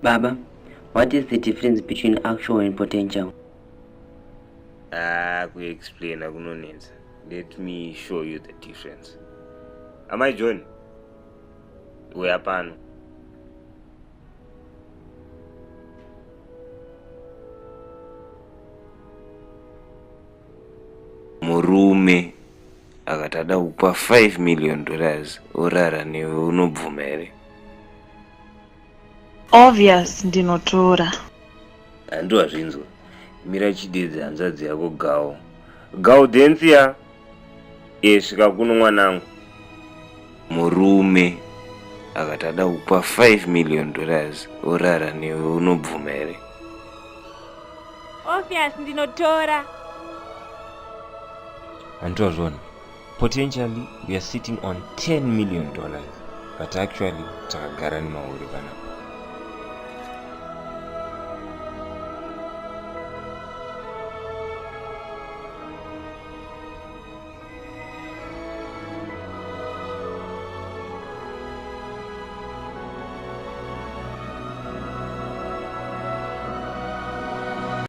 Baba, what is the difference between actual and potential? We explain. Let me show you the difference. Am I John? We are pan. Murume akatada kupa $5 million urara newe unobvuma here? Obvious ndinotora. Handua zvinzwa. Mira chidedzi hanzvadzi yako Gao. Gaudensia. Svika kuno mwanangu. Murume akatada kupa $5 million urara newe unobvuma here? Obvious ndinotora. Handua zvona. Potentially we are sitting on $10 million, but actually takagara nemauri pana.